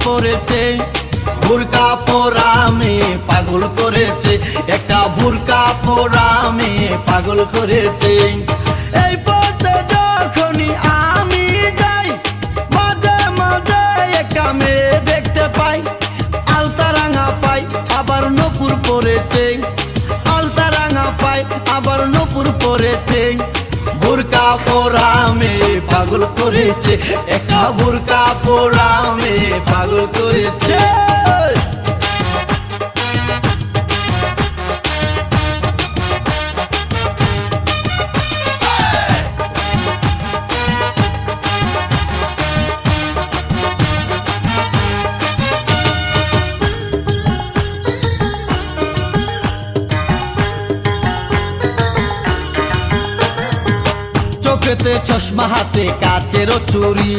পরেছে, বুরকা পরা মেয়ে পাগল করেছে, একটা বুরকা পরা মেয়ে পাগল করেছে। এই পথে যখনই আমি যাই মাঝে মাঝে একটা মেয়ে দেখতে পাই, আলতা রাঙা পাই আবার নূপুর পরেছে, আলতা রাঙা পাই আবার নূপুর পরেছে। বুরকা পরা মেয়ে পাগল করেছে, একটা বুরকা পরা মেয়ে পাগল করেছে। চোখেতে চশমা হাতে কাচের চুরি,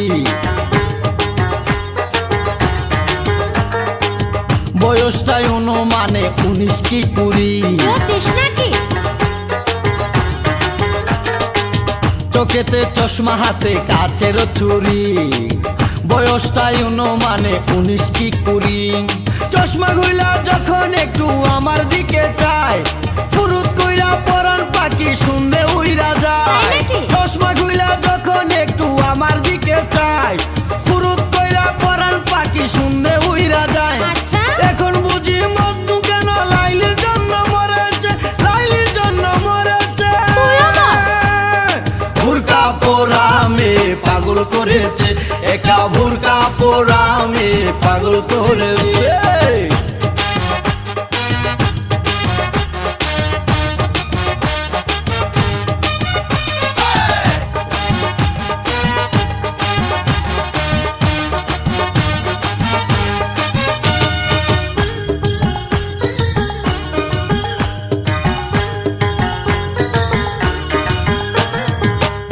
বয়সটাই অনুমানে 19 কি 20। চোখেতে চশমা হাতে কাচের চুরি, বয়সটাই অনুমানে 19 কি 20। চশমা গুলা যখন একটু আমার দিকে চায়, ফুরুত কইরা পরান পাখি শুনলে উইরা যায়। চশমা গুলা যখন একটু আমার দিকে চায়, ফুরুত কইরা পরান পাখি শুনলে উইরা যায়। এখন বুঝি মজনু কেন লাইলির জন্য মরেছে, লাইলির জন্য মরেছে। বুরকা পরা মেয়ে পাগল করেছে, একটা বুরকা পরা মেয়ে পাগল করেছে।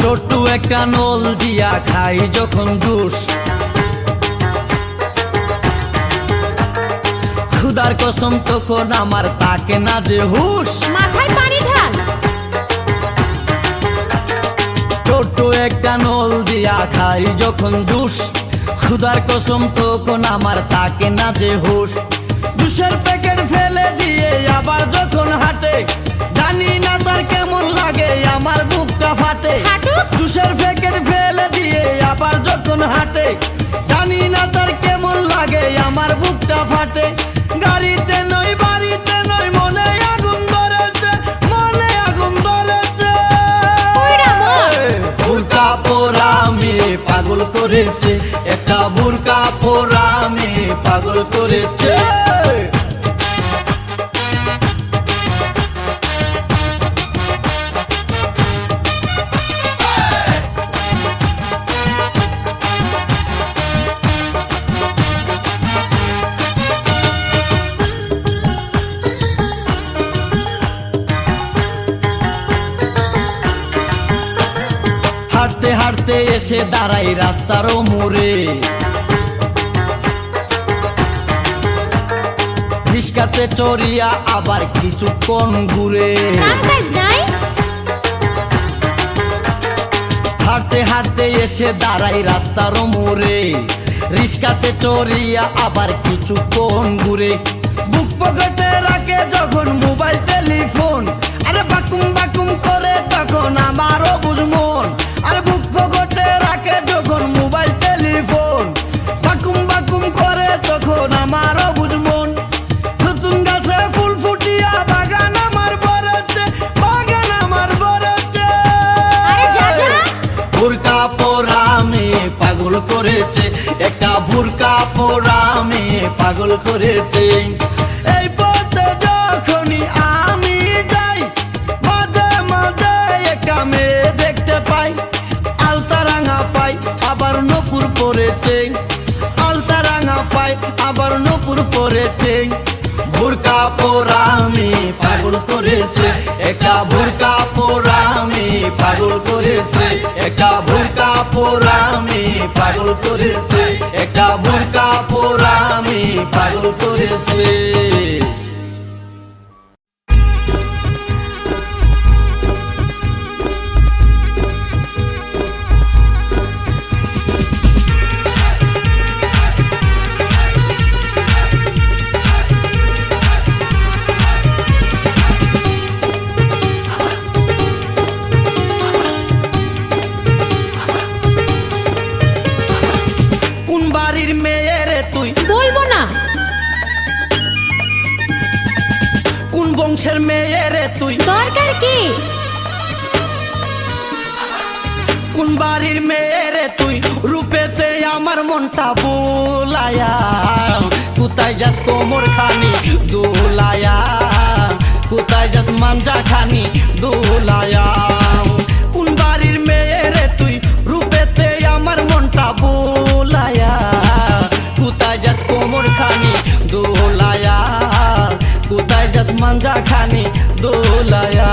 ছোট্ট একটা নল দিয়া খাই যখন জুস, খুদার কসম তখন আমার তাকে না যে হুশ। মাথায় পানি ঢাল। ছোট্ট একটা নল দিয়া খাই যখন জুস, খুদার কসম তখন আমার তাকে না যে হুশ। জুসের প্যাকেট ফেলে দিয়ে আবার যখন হাঁটে, জানি না তার কেমন লাগে আমার বুকটা ফাটে। জুসের প্যাকেট ফেলে দিয়ে আবার যখন হাঁটে, জানি না তার কেমন লাগে আমার বুকটা ফাটে। গাড়িতে নয় বাড়িতে নয় মনে আগুন ধরেছে, মনে আগুন ধরেছে। বুরকা পরা মেয়ে পাগল করেছে, একটা বুরকা পরা মেয়ে পাগল করেছে। হাঁটতে হাঁটতে এসে দাঁড়াই রাস্তার মোড়ে, রিস্কাতে চড়িয়া আবার কিছুক্ষণ ঘুরে। হাঁটতে হাঁটতে এসে দাঁড়াই রাস্তার মোড়ে, রিস্কাতে চড়িয়া আবার কিছুক্ষণ ঘুরে। বুক পকেটে রাখে যখন মোবাইল টেলিফোন, আরে বাকুম বাকুম করে তখন আমারও বুঝমন। আরে বুক পকেটে রাখে যখন মোবাইল টেলিফোন, বাকুম বাকুম করে তখন আমারও বুঝমন। নতুন গাছে ফুল ফুটিয়া বাগান আমার ভরেছে, বাগান আমার ভরেছে। বুরকা পরা মেয়ে পাগল করেছে, একটা বুরকা পরা মেয়ে পাগল করেছে। এই পথে যখনই আমি যাই মাঝে মাঝে একটা মেয়ে দেখতে পাই, আলতা রাঙা পাই আবার নূপুর পরেছে, আলতা রাঙা পাই আবার নূপুর পরেছে। বুরকা পরা মেয়ে পাগল করেছে, একটা বুরকা পরা মেয়ে পাগল করেছে, একটা বুরকা পরা মেয়ে পাগল করেছে, একটা বুরকা পরা মেয়ে পাগল করেছে। মেয়ে রে তুই? বলবো না। কোন বংশের মেয়ে রে তুই? দরকার কি? কোন বাড়ির মেয়ে রে তুই? রূপেতে আমার মনটা বুলায়া, কোথায় যাস কোমর খানি দুলায়া, কোথায় যাস মাঞ্জা খানি দুলায়া। কোন বাড়ির মেয়ে রে তুই? রূপেতে আমার মনটা বুলায়া, কোথায় যাস কোমর খানি দুলায়া, কোথায় যাস মাঞ্জা খানি দুলায়া।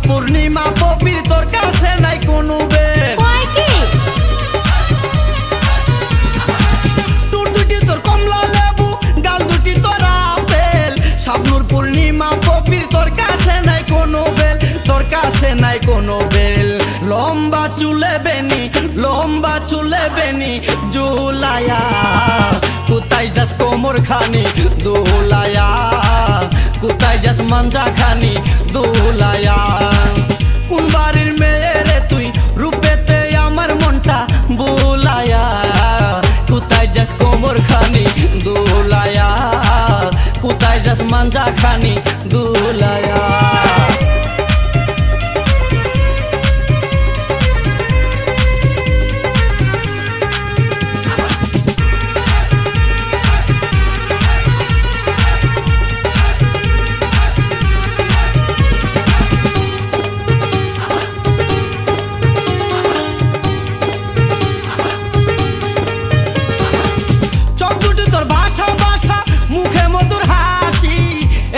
পূর্ণিমা পবির তোর কাছে নাই কোনো বেল, তোর দুটি তোর কমলা লেবু, গাল দুটি তোর আপেল। শাবনুর পূর্ণিমা পবির তোর কাছে নাই কোনো বেল, তোর কাছে নাই কোনো বেল। লম্বা চুলে বেনি, লম্বা চুলে বেনি জুলায়া, কোথায় যাস কোমর খানি দোলায়া, কোথায় যাস মাঞ্জা খানি দোলায়া। কোন বাড়ির মেয়ে রে তুই? রূপেতে আমার মনটা বুলায়া, কোথায় যাস কোমর খানি দোলায়া, কোথায় যাস মাঞ্জা খানি দোলায়া।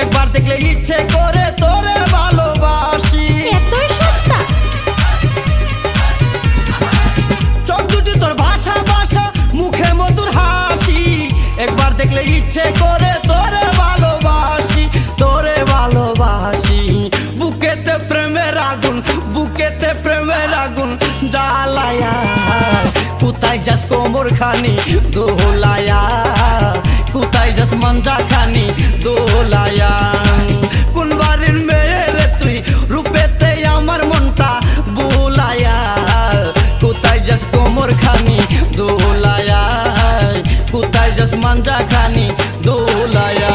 একবার দেখলে ইচ্ছে করে তোরে ভালোবাসি, এতই সস্তা। চোখ দুটি তোর ভাষা ভাষা, মুখে মধুর হাসি। একবার দেখলে ইচ্ছে করে তোরে ভালোবাসি, তোরে ভালোবাসি। বুকেতে প্রেমের আগুন, বুকেতে প্রেমের আগুন জ্বালায়া, কোথায় যাস কোমর খানি দোলায়া, কোথায় যাস মাঞ্জা খানি দোলায়া। কোন বাড়ির মেয়ে রে তুই? রূপেতে আমার মনটা বুলায়া, কোথায় যাস কোমর খানি দোলায়া, কোথায় যাস মাঞ্জা খানি দোলায়া।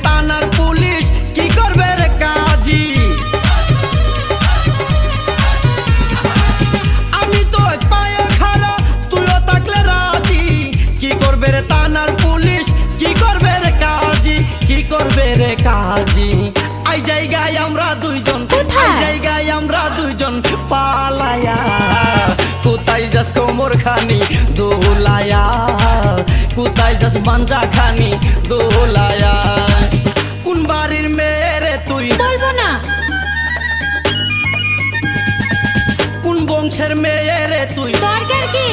থানার পুলিশ কি করবে রে কাজী? আমি তো এক পায়ে খাড়া, তুইও থাকলে রাজি। কি করবে রে থানার পুলিশ, কি করবে রে কাজী, কি করবে রে কাজী? আই জায়গায় আমরা দুইজন, আই জায়গায় আমরা দুইজন পালায়া, কোথায় যাস কোমর খানি দোলায়া, কোথায় যাস মাঞ্জা খানি দোলায়া। কোন বাড়ির মেয়ে রে তুই? বলবো না। কোন বংশের মেয়ে রে তুই? দরকার কি?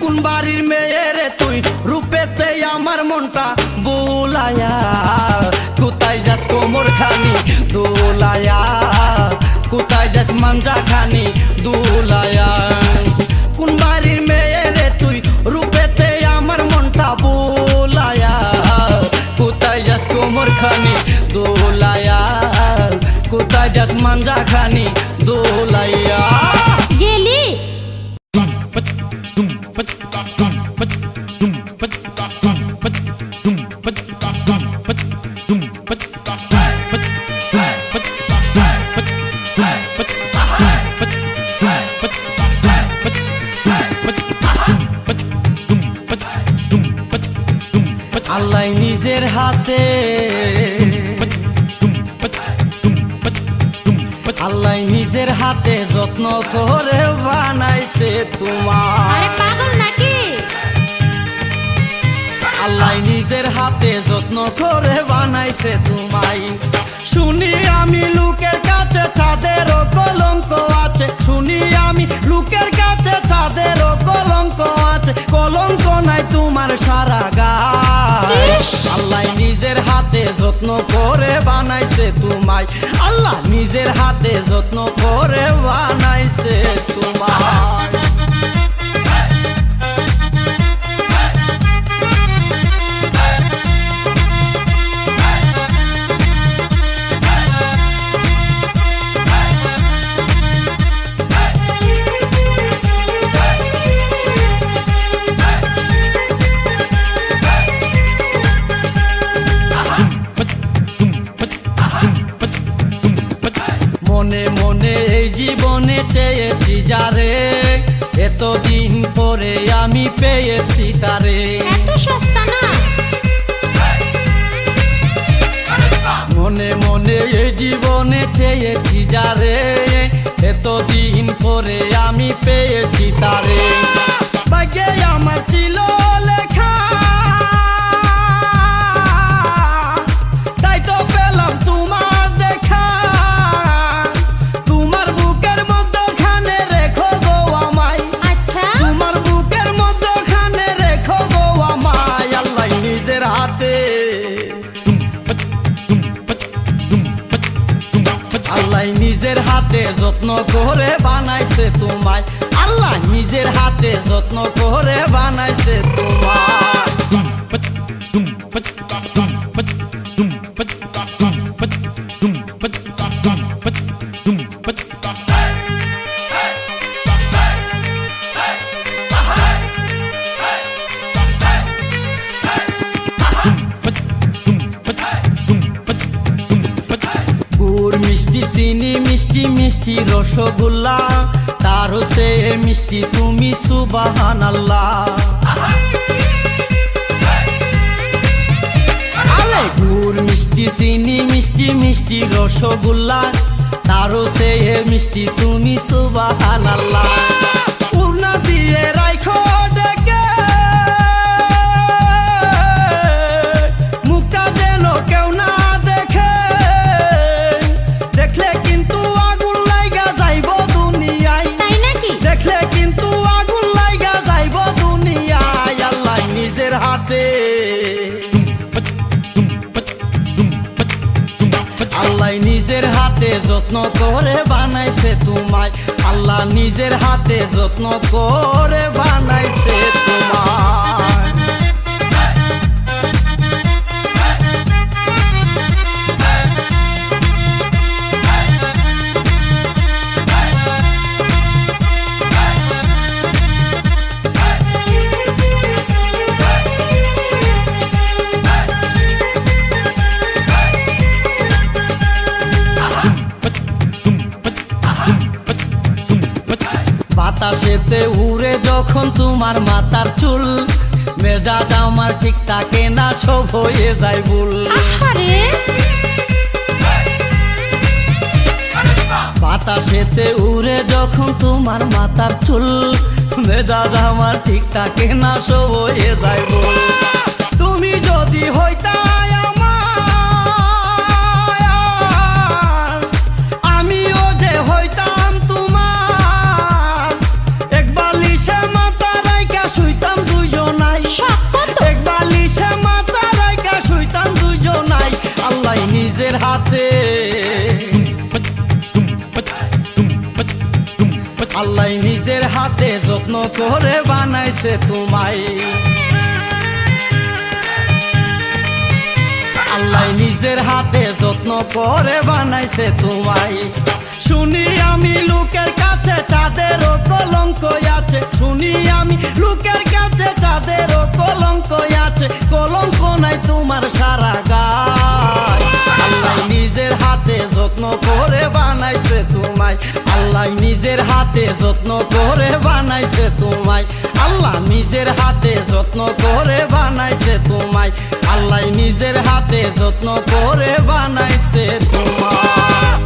কোন বাড়ির মেয়ে রে তুই? রূপেতে আমার মনটা বুলায়া, কোথায় যাস কোমর খানি দোলায়া, কোথায় যাস মাঞ্জা খানি দোলায়া। কোন বাড়ির মেয়ে রে তুই? রূপেতে আমার মনটা বুলায়া, কোথায় যাস কোমর খানি দোলায়া, কোথায় যাস মাঞ্জা খানি দোলায়া। গেলি আল্লাহ নিজের হাতে, আল্লাহ নিজের হাতে যত্ন করে বানাইছে তোমার। আরে পাগল নাকি? আল্লাহ নিজের হাতে যত্ন করে বানাইছে তোমায়। শুনি আমি লোকের কাছে চাঁদেরও কলঙ্ক আছে, শুনি আমি লোকের কাছে চাঁদেরও কলঙ্ক আছে, কলঙ্ক নাই তোমার সারা গায়। ইস! আল্লাহ নিজের হাতে যত্ন করে বানাইছে তোমায়। আল্লাহ নিজের হাতে যত্ন করে বানাইছে তোমায়। মনে মনে এই জীবনে চেয়েছি যারে, এতদিন পরে আমি পেয়েছি তারে। এত সস্তা না। মনে মনে এই জীবনে চেয়েছি যারে, এতদিন পরে আমি পেয়েছি তারে। ভাগ্যে আমার ছিল লেখা, তাই তো পেলাম তোমার দেখা। তোমার বুকের মধ্যখানে রেখো গো আমায়, আচ্ছা তোমার বুকের মধ্যখানে রেখো গো আমায়। আল্লাহ নিজের হাতে, আল্লাহ নিজের হাতে যত্ন করে বানাইছে তোমায়। আল্লাহ নিজের হাতে যত্ন করে বানাইছে তোমায়। গুড় মিষ্টি চিনি মিষ্টি মিষ্টি রসগোল্লা, তারও সে মিষ্টি তুমি সুবহানাল্লাহ। আরে গুড় মিষ্টি চিনি মিষ্টি মিষ্টি রসগোল্লা, তারও সে মিষ্টি তুমি সুবহানাল্লাহ। উড়না দিয়ে রাইখো ডেকে, মুখটা যেন কেউ না দেখে, দেখলে কিন্তু আগুন লাইগা যাইব দুনিয়ায়। তাই নাকি? দেখলে কিন্তু আগুন লাইগা যাইব দুনিয়ায়। আল্লাহ নিজের হাতে, আল্লাহ নিজের হাতে যত্ন করে বানাইছে তোমায়। আল্লাহ নিজের হাতে যত্ন করে বানাইছে তোমায়। বাতাসেতে উড়ে যখন তোমার মাথার চুল, মেজাজ আমার ঠিক থাকে না, সব হয়ে যায় ভুল। আহারে বাতাসেতে উড়ে যখন তোমার মাথার চুল, মেজাজ আমার ঠিক থাকে না, সব হয়ে যায় ভুল। তুমি যদি হইতা আমার, আমিও যে হইতাম তোমার, এক বালিশে মাথা রাইখা শুইতাম দুইজনাই। শপথ তো। এক বালিশে মাথা রাইখা শুইতাম দুইজনাই। আল্লাহ নিজের হাতে, আল্লাহ নিজের হাতে যত্ন করে বানাইছে তোমায়। আল্লাহ নিজের হাতে যত্ন করে বানাইছে তোমায়। শুনি আমি লোকের কাছে চাঁদেরও কলঙ্ক আছে, শুনি আমি লোকের কাছে চাঁদেরও কলঙ্ক আছে, কলঙ্ক নাই তোমার সারা গায়। আল্লাহ নিজের হাতে যত্ন করে বানাইছে তোমায়। আল্লাহ নিজের হাতে যত্ন করে বানাইছে তোমায়। আল্লাহ নিজের হাতে যত্ন করে বানাইছে তোমায়। আল্লাহ নিজের হাতে যত্ন করে বানাইছে তোমায়।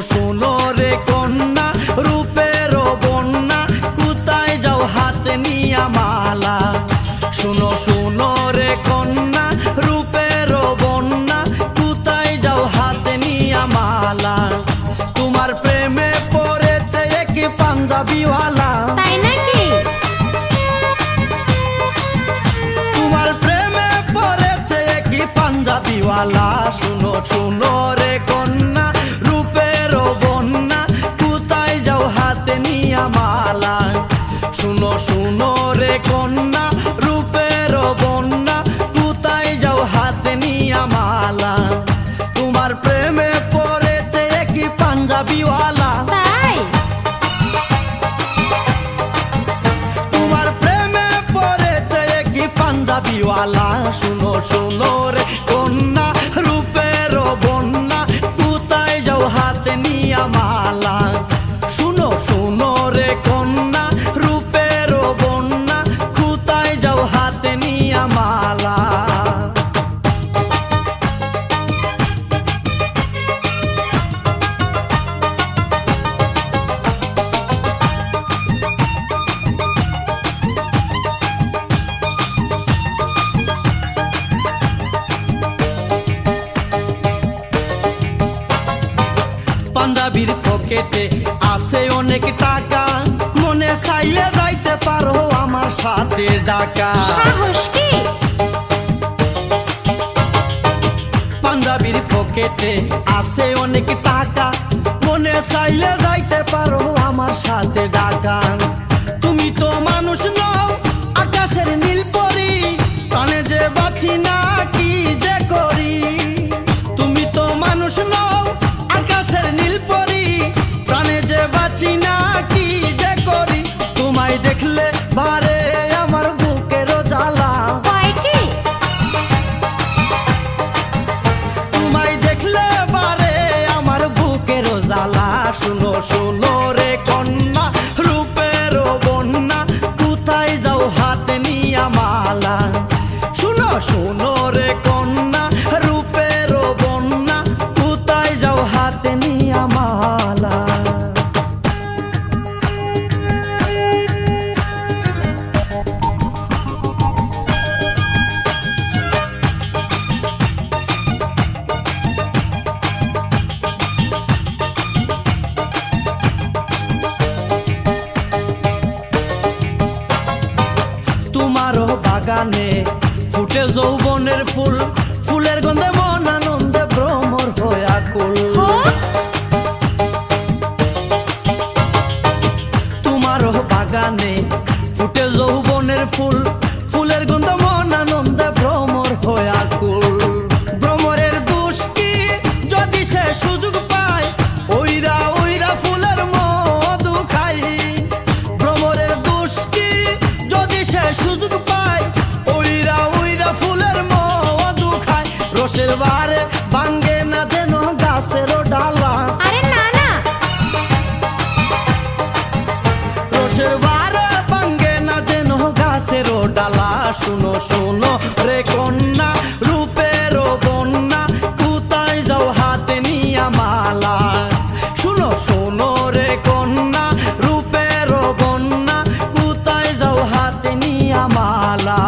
শুনো রে কন্যা রূপের বন্যা কোথায় যাও হাতে নিয়া মালা শুনো শুনো রে কন্যা রূপের বন্যা কোথায় যাও হাতে নিয়া মালা তোমার প্রেমে পড়েছে এক পাঞ্জাবিওয়ালা তাই নাকি? তোমার প্রেমে পড়েছে এক পাঞ্জাবিওয়ালা শুনো শুনো রে কন্যা রূপের বন্যা কোথায় যাও হাতে নিয়া মালা শুনো শুনো রে কন্যা রূপের বন্যা কোথায় যাও হাতে নিয়া মালা তোমার প্রেমে পড়েছে এক পাঞ্জাবিওয়ালা তাই? তোমার প্রেমে পড়েছে এক পাঞ্জাবিওয়ালা শুনো শুনো রে কন্যা রূপের বন্যা কোথায় যাও হাতে নিয়া মালা শুনো শুনো রে কন্যা রূপের বন্যা কোথায় যাও হাতে নিয়া মালা পাঞ্জাবির পকেটে আছে অনেক টাকা মনে চাইলে যাইতে পারো আমার সাথে ঢাকা সাহস কি? পাঞ্জাবির পকেটে আছে অনেক টাকা মনে চাইলে যাইতে পারো আমার সাথে ঢাকা তুমি তো মানুষ নও আকাশের নীল পরি প্রাণে যে বাঁচি না কি যে করি তুমি তো মানুষ নও আকাশের নীল পরি প্রাণে যে বাঁচি না কি যে করি তোমায় দেখলে বারে আমার বুকের জ্বালা কয় কি? তোমায় দেখলে বারে আমার বুকের জ্বালা শুনো শুনো রে কন্যা রূপের বন্যা কোথায় যাও হাতে নিয়া মালা শুনো শুনো রে কন্যা রূপের বন্যা কোথায় যাও হাতে নিয়া মালা তোমারও বাগানে ফুটে যৌবনের ফুল ফুলের গন্ধে মন আনন্দে ভ্রমর হয়ে আকুল তোমারও বাগানে ফুটে যৌবনের ফুল ফুলের গন্ধে মন আনন্দে ভ্রমর হয়ে আকুল ভ্রমরের দোষ কি যদি সে সুযোগ পায় ওইরা ওইরা ফুলের মধু খাই ভ্রমরের দোষ কি যদি সে সুযোগ পায় ওইরা ওইরা ফুলের মধু খায় রসের বারে ভাঙ্গে না যেন গাছের ডালা আরে না না, রসের বারে ভাঙ্গে না যেন গাছের ডালা শুনো শুনো রে কন্যা রূপের বন্যা কোথায় যাও হাতে নিয়া মালা শুনো শুনো রে কন্যা রূপের বন্যা কোথায় যাও হাতে নিয়া মালা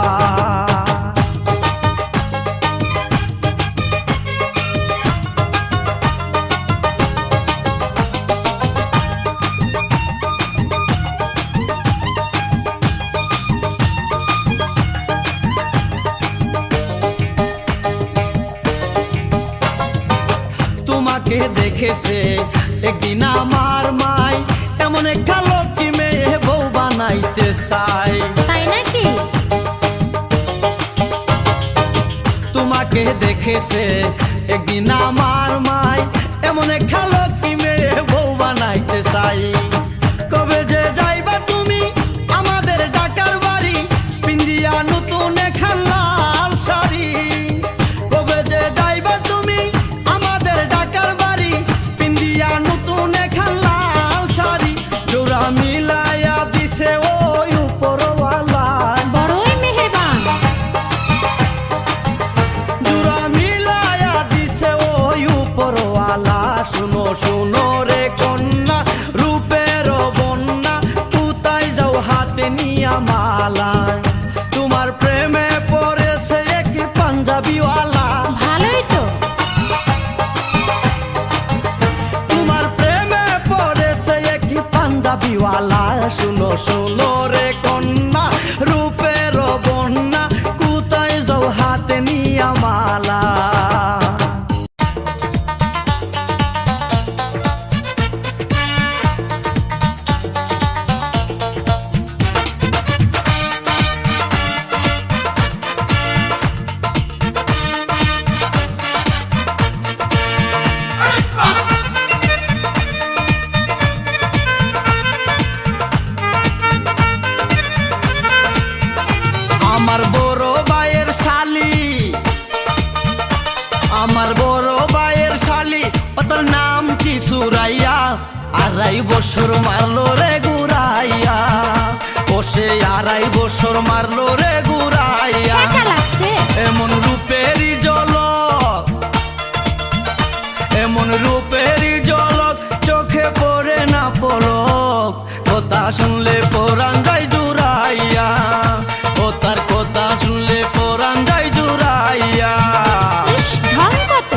তোমাকে দেখেছে একদিন আমার মাই এমন একটা লক্ষ্মী মেয়ে বউ বানাইতে চাই তাই নাকি? তোমাকে দেখেছে একদিন আমার মাই এমন একটা লক্ষ্মী মেয়ে বউ বানাইতে চাই কবে যে যাইবা তুমি আমাদের ঢাকার বাড়ি পিন্দিয়া নতুন এখন লাল শাড়ি কবে যে যাইবা তুমি আমাদের ঢাকার বাড়ি পিন্দিয়া নতুন এখন লাল শাড়ি জোড়া মিলাইয়া দিছে ওই উপরওয়ালা বড়ই মেহেরবান। জোড়া মিলাইয়া দিছে ওই উপরওয়ালা শুনো শুনো হাতে নিয়া মালা। আমার বড় ভাইয়ের শালি, আমার বড় ভাইয়ের শালি, ও তোর নাম কি সুরাইয়া, 2.5 বছর মারলো রে ঘুরাইয়া, ও সে 2.5 বছর মারলো রে ঘুরাইয়া। কেমন লাগছে? এমন রূপেরই ঝলক, এমন রূপেরই ঝলক, চোখে পড়ে না পলক, কথা শুনলে পরাণ যায় জুড়াইয়া, ও তার কথা শুনলে পরাণ যায় জুড়াইয়া। ইস, ঢং কত!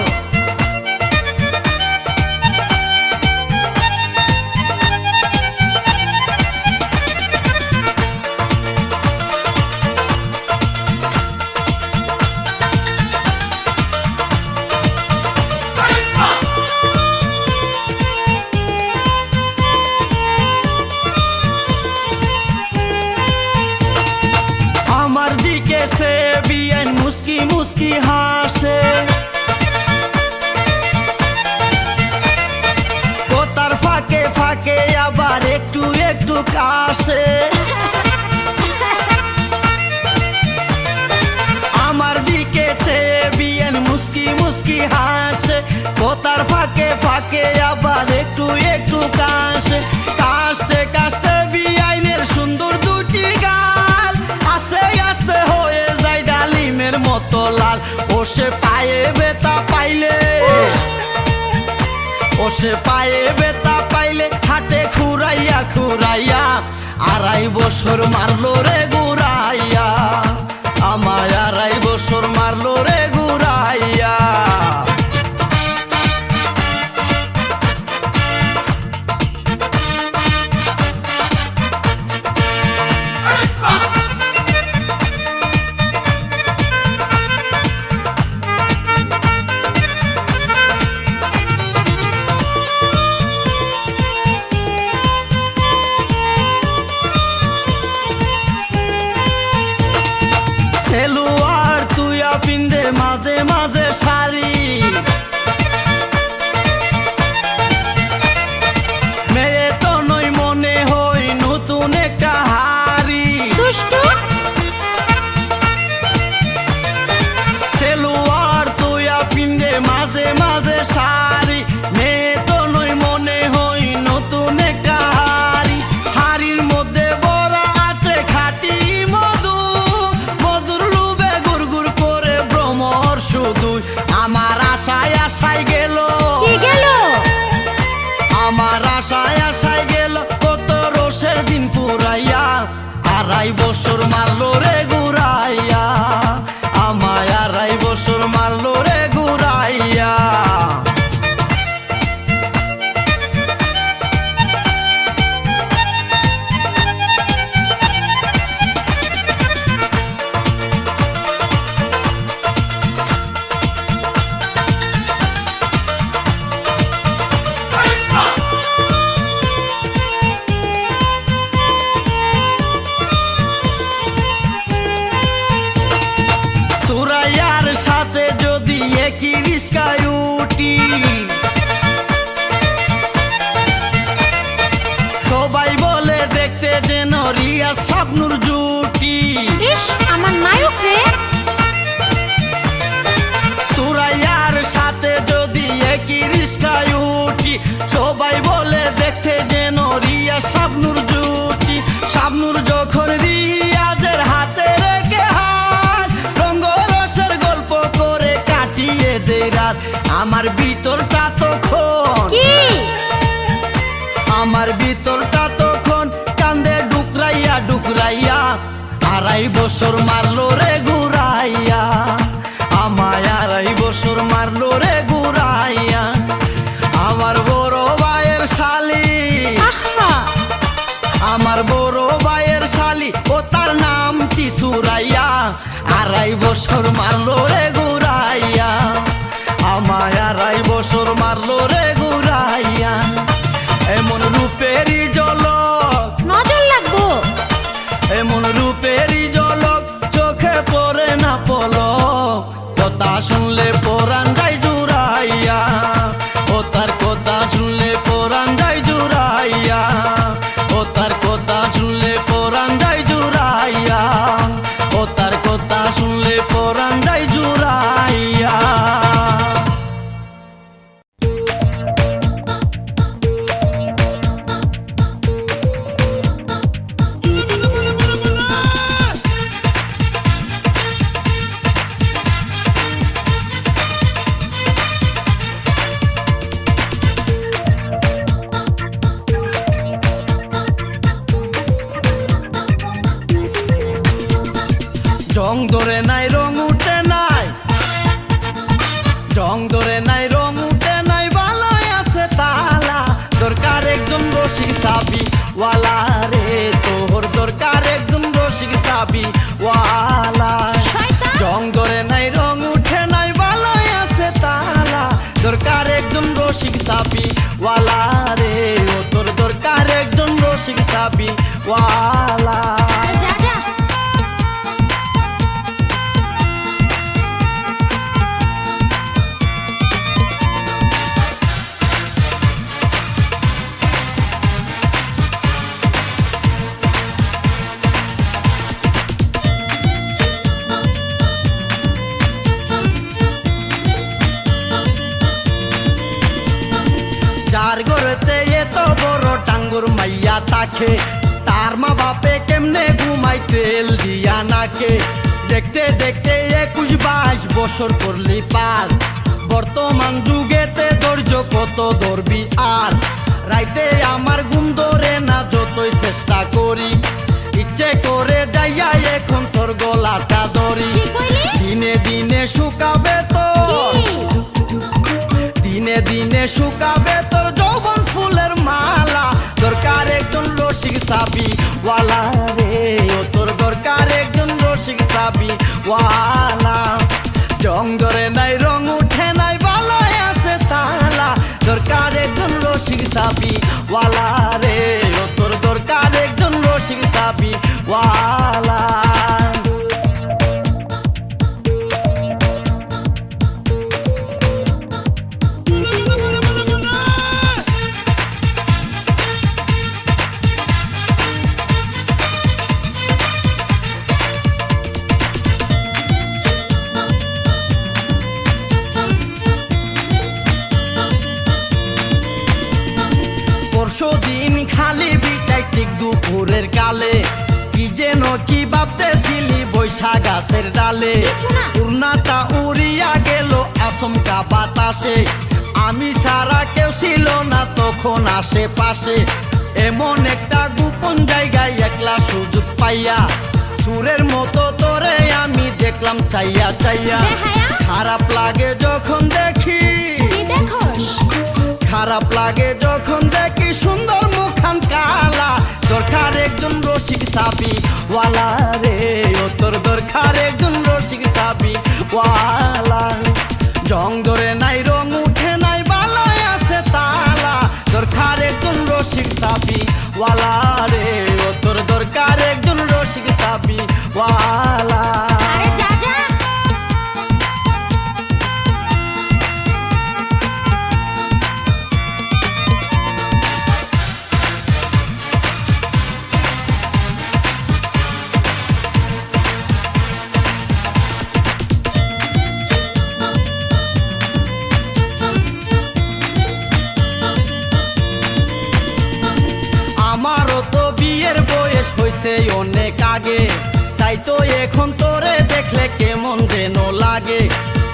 আমার দিকে সে বিয়ান মুস্কি মুস্কি হাসে, ও তার ফাঁকে ফাঁকে আবার একটু একটু কাশে। আমার দিকে সে বিয়ান মুস্কি মুস্কি হাসে, ও তার ফাঁকে ফাঁকে আবার একটু একটু কাশে। কাশতে কাশতে বিয়াইনের সুন্দর দুটি গাল আস্তে আস্তে হয়ে যায় ডালিমের মতো লাল, ও সে পায়ে বেতা পাইলে, ও সে পায়ে বেতা পাইলে হাতে খুরাইয়া খুরাইয়া, 2.5 বছর মারলো রে ঘুরাইয়া, আমায় 2.5 বছর মারলো রে ঘুরাইয়া। সেলুয়ার তুইয়া পিন্দে মাঝে মাঝে শাড়ি, মেয়ে তো নই মনে হই নতুন একটা হাড়ি। দুষ্টু! সেলুয়ার তুইয়া পিন্দে মাঝে মাঝে শাড়ি, মেয়ে তো নই মনে হই নতুন একটা হাড়ি। হাড়ির মধ্যে বড়া আছে খাঁটি মধু, মধুর লুবে গুড়গুড় করে ভ্রমর শুধু। আমার আশায় আশায় গেল, কি গেল? আমার আশায় আশায় গেল, কত রোষের দিন পুরাইয়া, 2.5 বছর মারলো রে ঘুরাইয়া, আমায় 2.5 বছর মারলো রে ঘুরাইয়া। সুরাইয়ার সাথে যদি একই রিস্কায় উঠি, সবাই বলে দেখতে যেন রিয়া শাবনূর জুটি। ইস, আমার নায়ক রে! সুরাইয়ার সাথে যদি একই রিস্কায় উঠি, সবাই বলে দেখতে যেন রিয়া শাবনূর জুটি। শাবনূর যখন রিয়াজের হাতে রেখে হাত, রঙ্গরসের গল্প করে কাটিয়ে দেয় রাত, আমার ভিতরটা তখন, কি? আমার ভিতরটা তখন কান্দে ডুকরাইয়া ডুকরাইয়া, 2.5 বছর মারলো রে ঘুরাইয়া, আমায় 2.5 বছর মারলো রে ঘুরাইয়া। আমার বড় ভাইয়ের শালি, আহা! আমার বড় ভাইয়ের শালি, ও তার নাম কি সুরাইয়া, 2.5 বছর মারলো রে ঘুরাইয়া, আমায় 2.5 বছর মারলো রে ঘুরাইয়া। এমন রূপেরই ঝলক, নজর লাগবো। এমন রূপেরই ঝলক চোখে পড়ে না পলক, কথা শুনলে পরাণ যায় জুড়াইয়া, ও তার কথা শুনলে পরাণ যায় জুড়াইয়া, ও তার কথা শুনলে পরাণ যায় জুড়াইয়া, ও তার কথা শুনলে পরাণ যায় জুড়াইয়া। জং ধরে নাই রং উঠে নাই, জং ধরে নাই রং উঠে নাই, ভালোই আছে তালা, দরকার একজন রসিক সাবি ওয়ালা রে, তোর দরকার একজন রসিক সাবি ওয়ালা। শয়তান। জং ধরে নাই রং উঠে নাই, ভালোই আছে তালা, দরকার একজন রসিক সাবি ওয়ালা রে, ও তোর দরকার একজন রসিক সাবি ওয়ালা। যা যা। যার ঘরেতে এত বড় টাঙ্গুর মাইয়া তাকে, তার মা বাপে কেমনে ঘুমাই তেল দিয়া নাকে, দেখতে দেখতে 21-22 বছর করলি পার, বর্তমান যুগেতে ধৈর্য কত ধরবি আর, রাইতে আমার ঘুম ধরে না যতই চেষ্টা করি, ইচ্ছে করে যাইয়া এখন তোর গলাটা ধরি, কি কইলি? দিনে দিনে শুকাবে তো, কি? দিনে দিনে শুকাবে তোর যৌবন ফুলের মালা, দরকার একজন রসিক সাবি ওয়ালা রে, ও তোর দরকার একজন রসিক সাবি ওয়ালা। জং ধরে নাই রং উঠে নাই, ভালোই আছে তালা, দরকার একজন রসিক সাবি ওয়ালা রে, ও তোর দরকার একজন রসিক সাবি ওয়ালা। পরশুদিন খালি বিটাই ঠিক দুপুরের কালে, কি যেন কি ভাবতেছিলি বৈশা গাছের ডালে, কিছু না। উড়নাটা উড়িয়া গেল আচমকা বাতাসে, আমি সারা কেউ ছিল না তখন আশেপাশে, এমন একটা গোপন জায়গায় একলা সুযোগ পাইয়া, সুরের মতো তোরে আমি দেখলাম চাইয়া চাইয়া, বেহায়া। খারাপ লাগে যখন দেখি, কি দেখোস? খারাপ লাগে যখন দেখি সুন্দর মুখান কালা, দরকার একজন রসিক সাবি ওয়ালা রে, ও তোর দরকার একজন রসিক সাবি ওয়ালা। জং ধরে নাই রং উঠে নাই, ভালোই আছে তালা, দরকার একজন রসিক সাবি ওয়ালা রে, ও তোর দরকার একজন রসিক সাবি ওয়ালা। আরে যা যা। আমারও তো বিয়ের বয়স হয়েছে অনেক আগে, তাই তো এখন তোরে দেখলে কেমন যেন লাগে,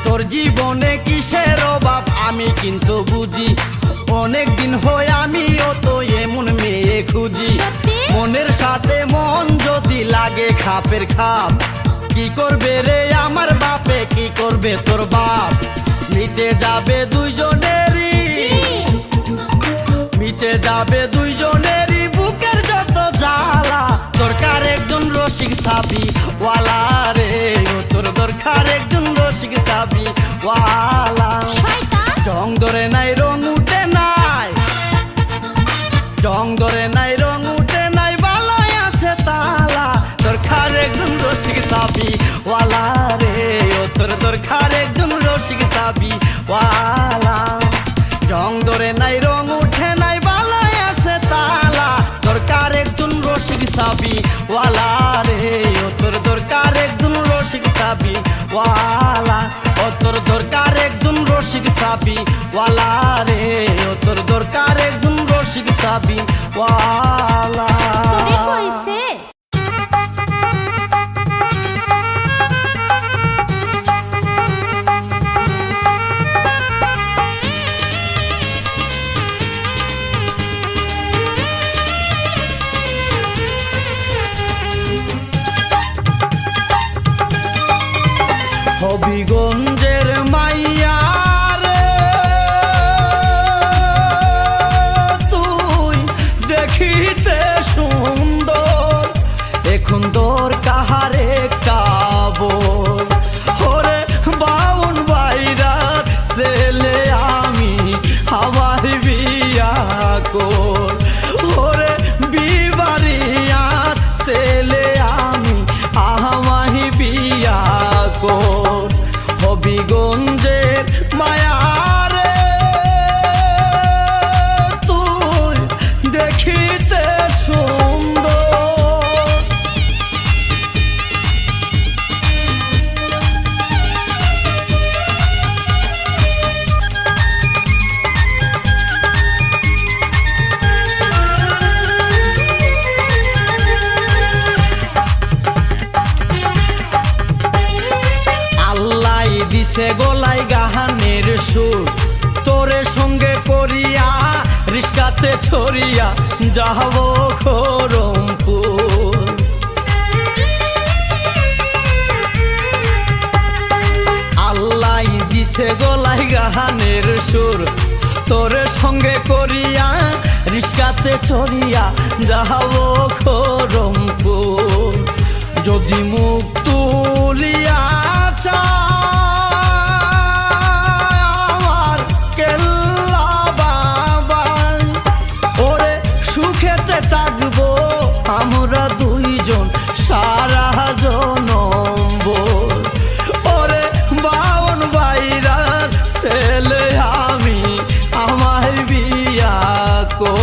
তোর জীবনে কিসের অভাব আমি কিন্তু বুঝি, অনেক দিন হয় আমিও তো এমন মেয়ে খুঁজি, সত্যি? মনের সাথে মন যদি লাগে খাপের খাপ, কি করবে রে আমার বাপে, কি করবে তোর বাপ, মিটে যাবে দুইজনেরই, মিটে যাবে দুইজনেরই বুকের যত জ্বালা, দরকার একজন রসিক সাবি ওয়ালা রে, ও তোর দরকার একজন রসিক চাবি ওয়ালা। শয়তান রং ধরে নাই রং উঠে নাই, রং ধরে নাই রং উঠে নাই, বালাই আছে তালা, দরকার একজন রসিক চাবি ওয়ালা রে, ও তোর দরকার একজন রসিক চাবি ওয়ালা। রং ধরে নাই রং উঠে নাই, বালাই আছে তালা, দরকার একজন রসিক চাবি ওয়ালা রে, ও তোর দরকার একজন রসিক চাবি ওয়ালা, ও তোর দরকার একজন রসিক চাবি ওয়ালা রে, ও তোর দরকার একজন রসিক চাবি ওয়ালা। তোরে কইছে হবিগঞ্জের মাইয়া রে তুই দেখিতে সুন্দর, এখন তোর কাহারে কাবর, ওরে বাউন বাইরার ছেলে আমি আমার বিয়া কর, ওরে বিবারিয়ার ছেলে আমি আমাহি বিয়া কর। হবিগঞ্জের মায়া রে তুই দেখিতে সুন্দর, দিছে গলায় গাহানের সুর, তোরে সঙ্গে করিয়া রিস্কাতে ছড়িয়া যাব খরমপুর। আল্লাহ দিছে গলায় গাহানের সুর, তোরে সঙ্গে করিয়া রিস্কাতে ছড়িয়া যাব খরমপুর। যদি মুখ তুলিয়া চা আমরা দুইজন সারা জনম, ওরে বাউন বাইরার ছেলে আমি আমায় বিয়া কর।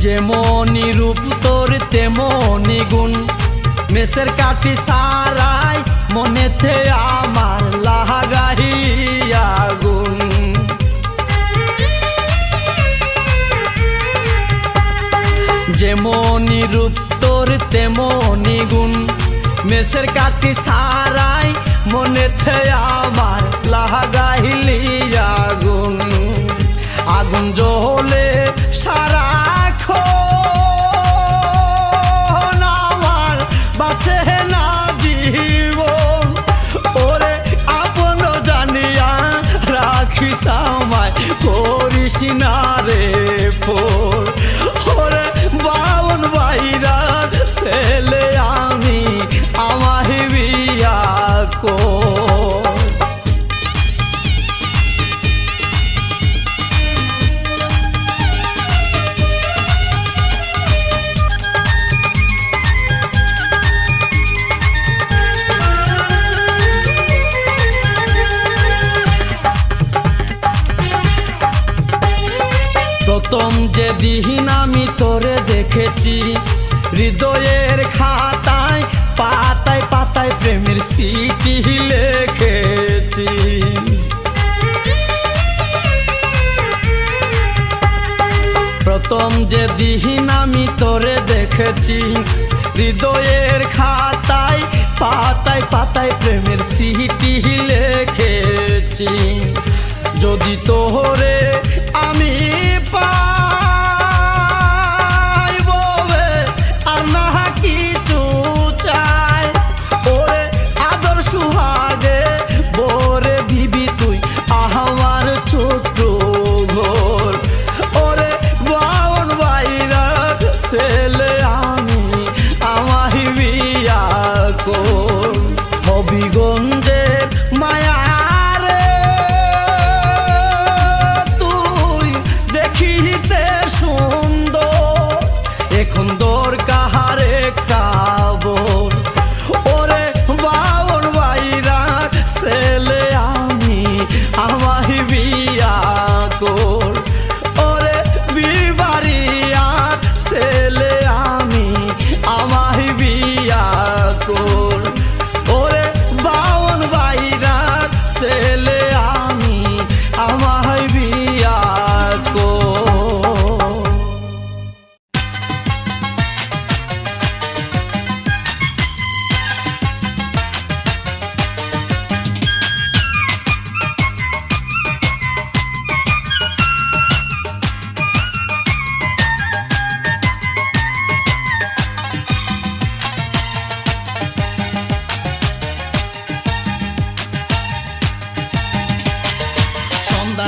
যেমনি রূপ তোর তেমনি গুণ, মেসের কাটি সারাই মনেতে আমার লাগাইয়া গুণ। যেমনি রূপ তোর তেমনি গুণ, মেসের কাটি সারাই মনেতে আমার লাগাইলিয়া গুণ। আগুন জ্বলে সারা বাঁচে না জীবন, ওরে আপন জানিয়া রাখিস আমায় করিস না রে পোর, ওরে বাউন বাইরার ছেলে আমি আমায় বিয়া কর। প্রথম যেদিন আমি তোরে দেখেছি, হৃদয়ের খাতায় পাতায় পাতায় প্রেমের স্মৃতি লিখেছি। প্রথম যেদিন আমি তোরে দেখেছি, হৃদয়ের খাতায় পাতায় পাতায় প্রেমের স্মৃতি লিখেছি। যদি তোরে আমি পাই বলে আর না কিছু চাই, ওরে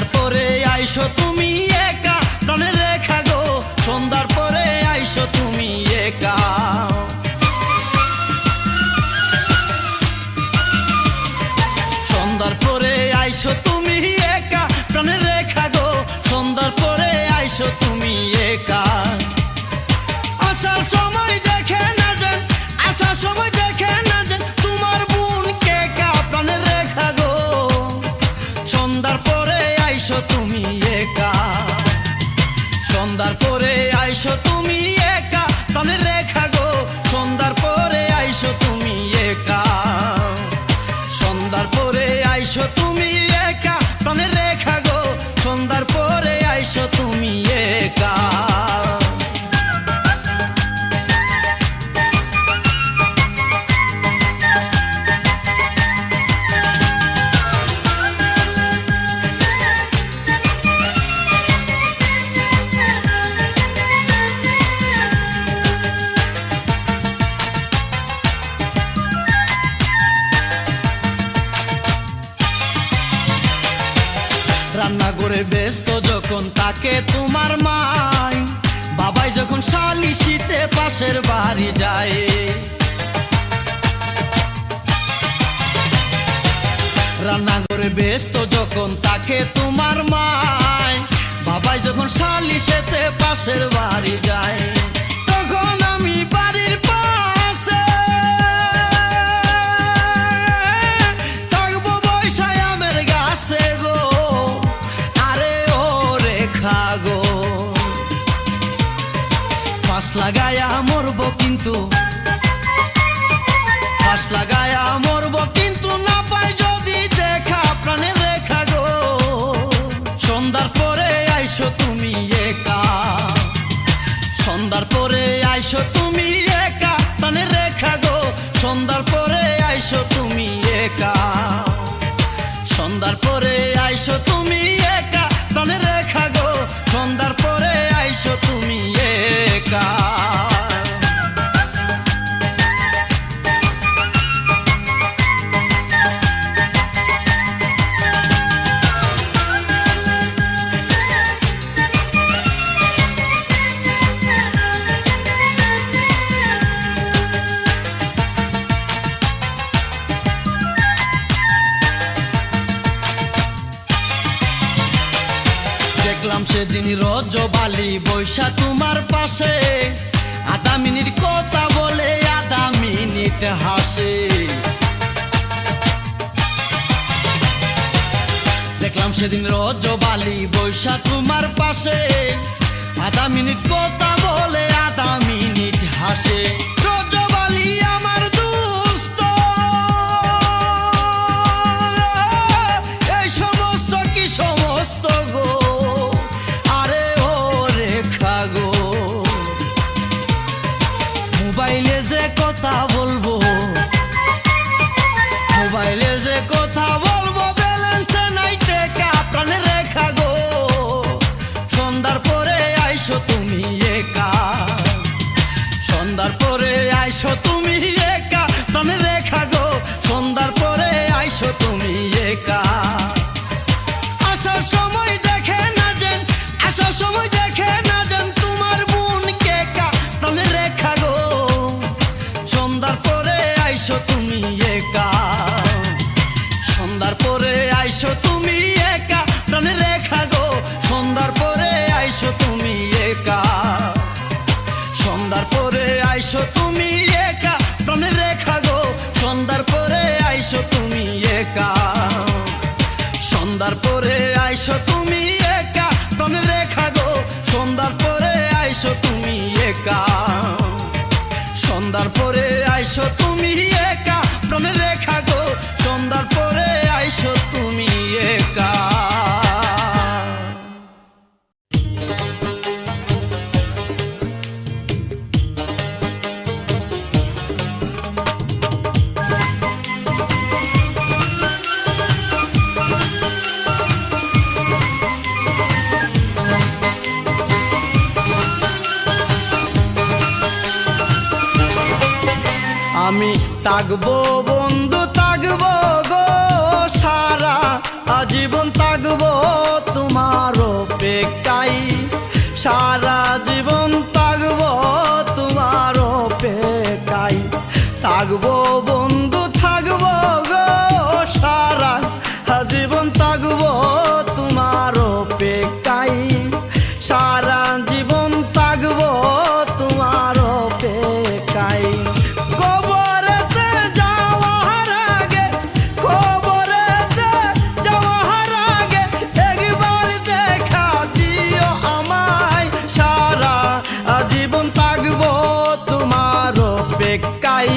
সন্ধ্যার পরে আইসো তুমি একা প্রাণের রেখা গো সন্ধ্যার পরে আইসো তুমি একা সন্ধ্যার পরে আইসো তুমি একা প্রাণের রেখা গো সন্ধ্যার পরে আইসো তুমি একা আসার সময় দেখে না যেন আসার সময় দেখে না যেন তোমার বোনকে একা প্রাণের রেখা গো সন্ধ্যার পরে আইসো তুমি একা সন্ধ্যার পরে আইসো তুমি একা প্রাণের রেখা গো সন্ধ্যার পরে আইসো তুমি একা সন্ধ্যার পরে আইসো তুমি একা প্রাণের রেখা গো সন্ধ্যার পরে আইসো তুমি একা রান্না করে ব্যস্ত যখন তাকে তোমার মাই বাবাই যখন শালিশিতে পাশের বাড়ি যায় রান্না করে ব্যস্ত যখন তাকে তোমার মাই বাবাই যখন শালিশেতে পাশের বাড়ি যায় তখন আমি বাড়ির পাশে থাকবো বৈশায় আমের গাছে গো গো পাশ লাগায়া মরবো কিন্তু পাশ লাগায়া মরবো কিন্তু না পাই যদি দেখা প্রাণের রেখা গো সন্ধ্যার পরে আইসো তুমি একা সন্ধ্যার পরে আইসো তুমি একা প্রাণের রেখা গো সন্ধ্যার পরে আইসো তুমি একা সন্ধ্যার পরে আইসো তুমি একা প্রাণের রেখা গো সন্ধ্যার পরে আইসো তুমি একা দেখলাম সেদিন রজবালি বৈশা তোমার পাশে আধা মিনিট কথা বলে আধা মিনিট হাসে দেখলাম সেদিন রজবালি বৈশা তোমার পাশে আধা মিনিট কথা বলে আধা মিনিট হাসে রজবালি আমার দুস্থ এই সমস্ত কি সমস্ত গো মোবাইলে যে কথা বলবো মোবাইলে যে কথা বলবো ব্যালেন্স নাই টেকা প্রাণের রেখা গো সন্ধ্যার পরে আইসো তুমি একা সন্ধ্যার পরে আইসো তুমি একা প্রাণের রেখা গো সন্ধ্যার পরে আইসো তুমি একা আসার সময় দেখে না যেন আসার সময় দেখে না যেন তোমার বোনকে একা প্রাণের রেখা গো সন্ধ্যার পরে আইসো তুমি একা সন্ধ্যার পরে আইসো তুমি একা প্রাণের রেখা গো সন্ধ্যার পরে আইসো তুমি একা সন্ধ্যার পরে আইসো তুমি একা প্রাণের রেখা গো সন্ধ্যার পরে আইসো তুমি একা সন্ধ্যার পরে আইসো তুমি একা প্রাণের রেখা গো সন্ধ্যার পরে আইসো তুমি একা সন্ধ্যার পরে আইসো তুমি একা প্রাণের রেখা গো সন্ধ্যার পরে আইসো তুমি একা আমি থাকবো বন্ধু থাকবো গো সারা আজীবন থাকবো তোমার অপেক্ষায় সারা জীবন থাকবো তোমার অপেক্ষায় থাকবো বন্ধু থাকবো গো সারা জীবন থাকবো তোমার অপেক্ষায় সারা জীবন থাকবো তোমার অপেক্ষায় কবরেতে যাওয়ার আগে কবরেতে যাওয়ার আগে একবার দেখা দিও আমায় সারা জীবন থাকবো তোমার অপেক্ষায়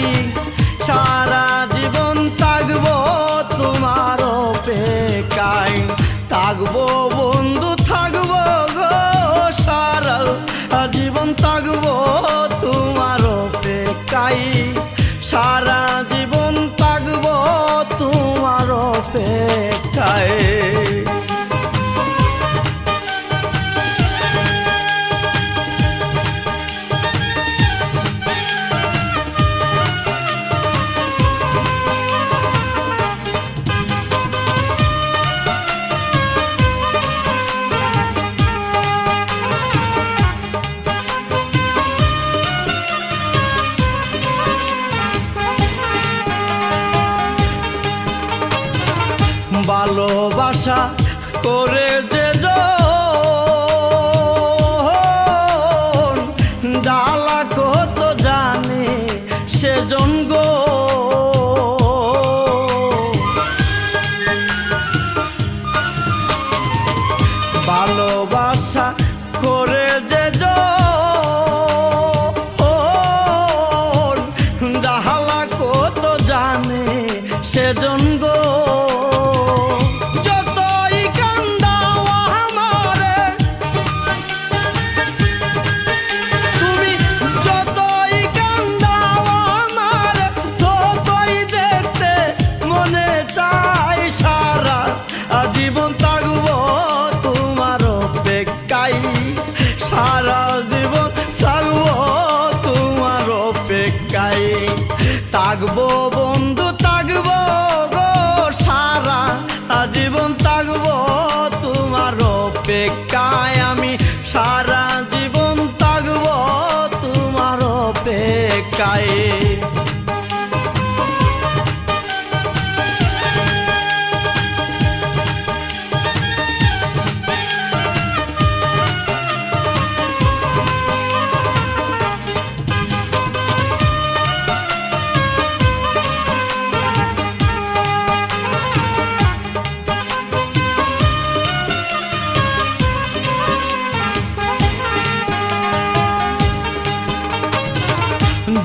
সারা জীবন থাকবো তোমার অপেক্ষায় থাকবো বন্ধু থাকবো গো সারা জীবন থাকবো তোমার অপেক্ষায় সারা জীবন থাকবো তোমার অপেক্ষায় ভালোবাসা করে যে জ্বালা কত জানে সেজন গো ভালোবাসা করে যে জ্বালা কত জানে সেজন গো থাকবো বন্ধু থাকবো গো সারা জীবন থাকবো তোমার অপেক্ষায় আমি সারা জীবন থাকবো তোমার অপেক্ষায়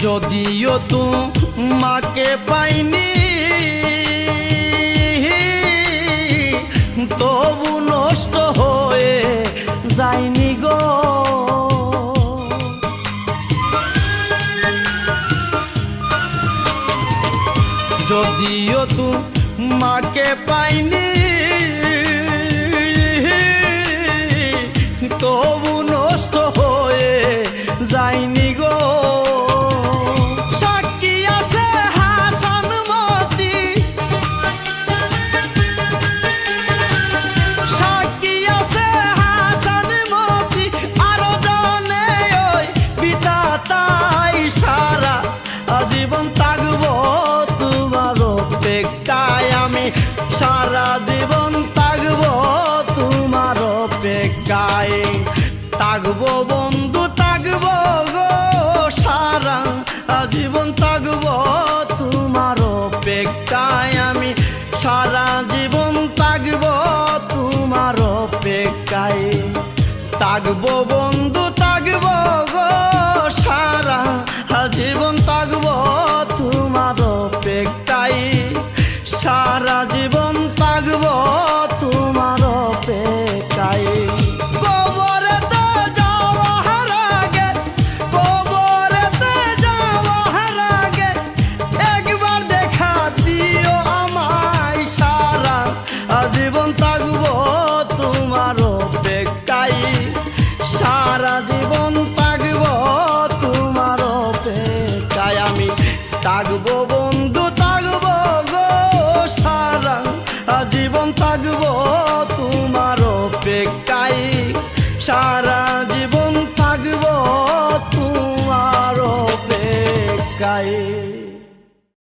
যদিও তোমাকে পাইনি তবু নষ্ট হয়ে যায়নি গো যদিও তোমাকে পাইনি তবু নষ্ট হয়ে যায়নি গো জীবন থাকবো তোমার অপেক্ষায় আমি সারা জীবন থাকবো তোমার অপেক্ষায় থাকবো বন্ধু থাকবো গো সারা জীবন থাকবো তোমার অপেক্ষায় আমি সারা জীবন থাকবো তোমার অপেক্ষায় থাকবো বন্ধু থাকবো গো সারা জীবন থাকবো তোমার অপেক্ষায় সারা জীবন থাকবো তোমার অপেক্ষায় কবরেতে যাওয়ার আগে কবরেতে যাওয়ার আগে একবার দেখা দিও আমায় সারা জীবন থাকবো তোমার অপেক্ষায় সারা জীবন থাকবো তোমার অপেক্ষায় আমি থাকবো বন্ধু থাকবো গো সারা শান